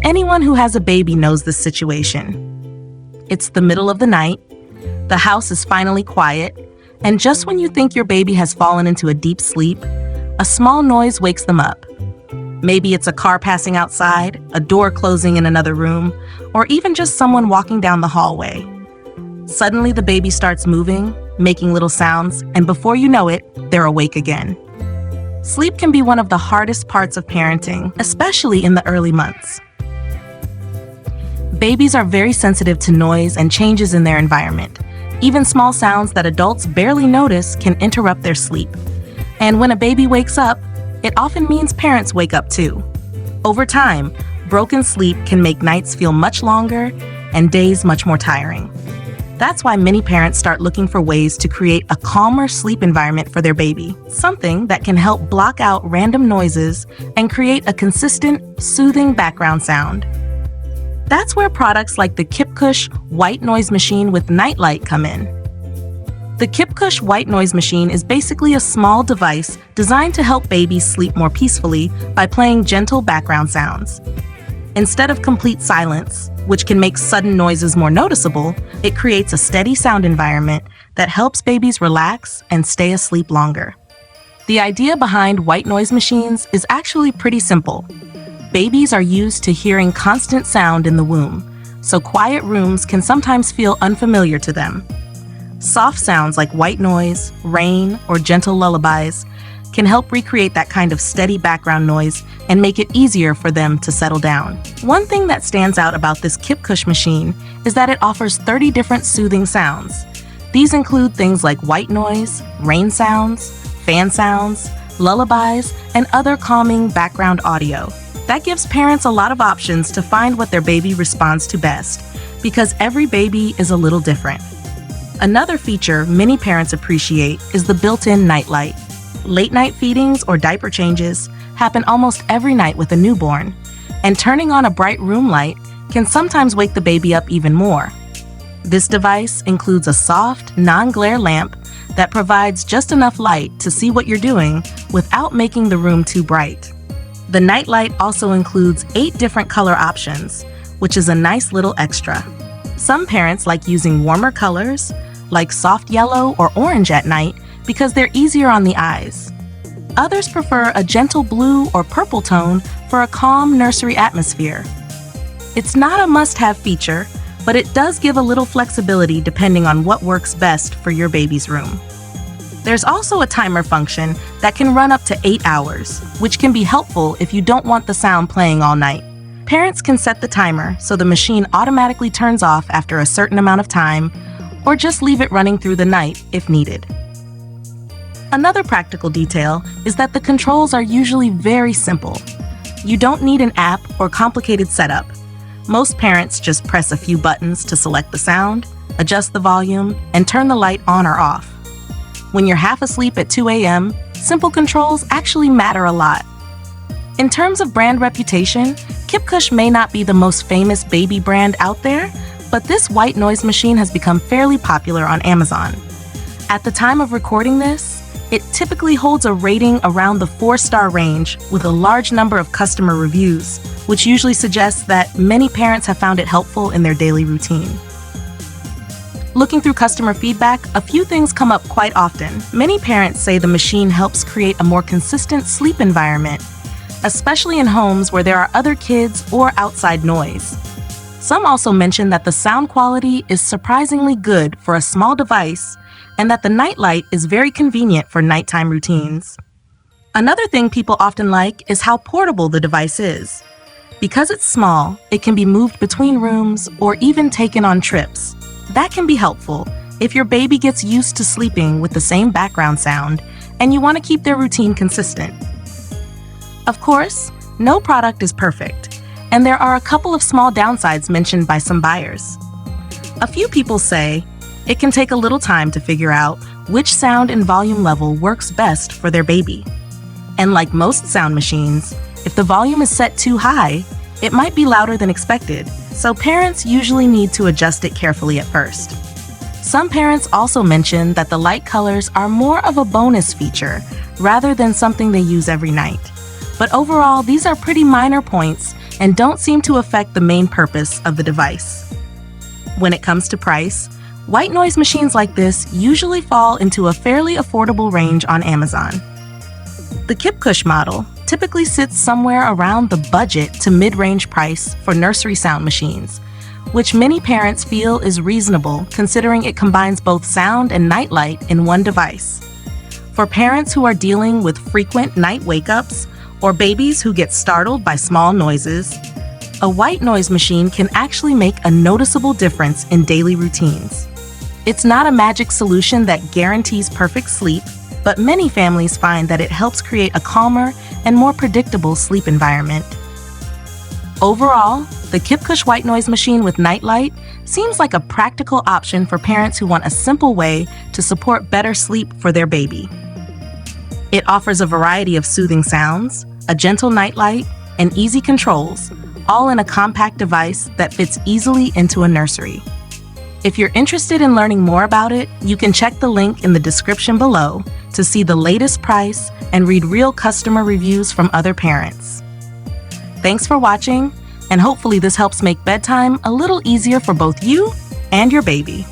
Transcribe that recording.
Anyone who has a baby knows this situation. It's the middle of the night, the house is finally quiet, and just when you think your baby has fallen into a deep sleep, a small noise wakes them up. Maybe it's a car passing outside, a door closing in another room, or even just someone walking down the hallway. Suddenly the baby starts moving, making little sounds, and before you know it, they're awake again. Sleep can be one of the hardest parts of parenting, especially in the early months. Babies are very sensitive to noise and changes in their environment. Even small sounds that adults barely notice can interrupt their sleep. And when a baby wakes up, it often means parents wake up too. Over time, broken sleep can make nights feel much longer and days much more tiring. That's why many parents start looking for ways to create a calmer sleep environment for their baby, something that can help block out random noises and create a consistent, soothing background sound. That's where products like the Kipcush White Noise Machine with Nightlight come in. The Kipcush White Noise Machine is basically a small device designed to help babies sleep more peacefully by playing gentle background sounds. Instead of complete silence, which can make sudden noises more noticeable, it creates a steady sound environment that helps babies relax and stay asleep longer. The idea behind white noise machines is actually pretty simple. Babies are used to hearing constant sound in the womb, so quiet rooms can sometimes feel unfamiliar to them. Soft sounds like white noise, rain, or gentle lullabies can help recreate that kind of steady background noise and make it easier for them to settle down. One thing that stands out about this Kipcush machine is that it offers 30 different soothing sounds. These include things like white noise, rain sounds, fan sounds, lullabies, and other calming background audio. That gives parents a lot of options to find what their baby responds to best, because every baby is a little different. Another feature many parents appreciate is the built-in nightlight. Late-night feedings or diaper changes happen almost every night with a newborn, and turning on a bright room light can sometimes wake the baby up even more. This device includes a soft, non-glare lamp that provides just enough light to see what you're doing without making the room too bright. The nightlight also includes 8 different color options, which is a nice little extra. Some parents like using warmer colors, like soft yellow or orange at night, because they're easier on the eyes. Others prefer a gentle blue or purple tone for a calm nursery atmosphere. It's not a must-have feature, but it does give a little flexibility depending on what works best for your baby's room. There's also a timer function that can run up to 8 hours, which can be helpful if you don't want the sound playing all night. Parents can set the timer so the machine automatically turns off after a certain amount of time, or just leave it running through the night if needed. Another practical detail is that the controls are usually very simple. You don't need an app or complicated setup. Most parents just press a few buttons to select the sound, adjust the volume, and turn the light on or off. When you're half asleep at 2 a.m., simple controls actually matter a lot. In terms of brand reputation, Kipcush may not be the most famous baby brand out there, but this white noise machine has become fairly popular on Amazon. At the time of recording this, it typically holds a rating around the 4-star range with a large number of customer reviews, which usually suggests that many parents have found it helpful in their daily routine. Looking through customer feedback, a few things come up quite often. Many parents say the machine helps create a more consistent sleep environment, especially in homes where there are other kids or outside noise. Some also mention that the sound quality is surprisingly good for a small device and that the nightlight is very convenient for nighttime routines. Another thing people often like is how portable the device is. Because it's small, it can be moved between rooms or even taken on trips. That can be helpful if your baby gets used to sleeping with the same background sound and you want to keep their routine consistent. Of course, no product is perfect, and there are a couple of small downsides mentioned by some buyers. A few people say it can take a little time to figure out which sound and volume level works best for their baby. And like most sound machines, if the volume is set too high, it might be louder than expected, so parents usually need to adjust it carefully at first. Some parents also mention that the light colors are more of a bonus feature rather than something they use every night. But overall, these are pretty minor points and don't seem to affect the main purpose of the device. When it comes to price, white noise machines like this usually fall into a fairly affordable range on Amazon. The Kipcush model typically sits somewhere around the budget to mid-range price for nursery sound machines, which many parents feel is reasonable considering it combines both sound and nightlight in one device. For parents who are dealing with frequent night wake-ups or babies who get startled by small noises, a white noise machine can actually make a noticeable difference in daily routines. It's not a magic solution that guarantees perfect sleep, but many families find that it helps create a calmer and more predictable sleep environment. Overall, the Kipcush White Noise Machine with nightlight seems like a practical option for parents who want a simple way to support better sleep for their baby. It offers a variety of soothing sounds, a gentle nightlight, and easy controls, all in a compact device that fits easily into a nursery. If you're interested in learning more about it, you can check the link in the description below to see the latest price and read real customer reviews from other parents. Thanks for watching, and hopefully this helps make bedtime a little easier for both you and your baby.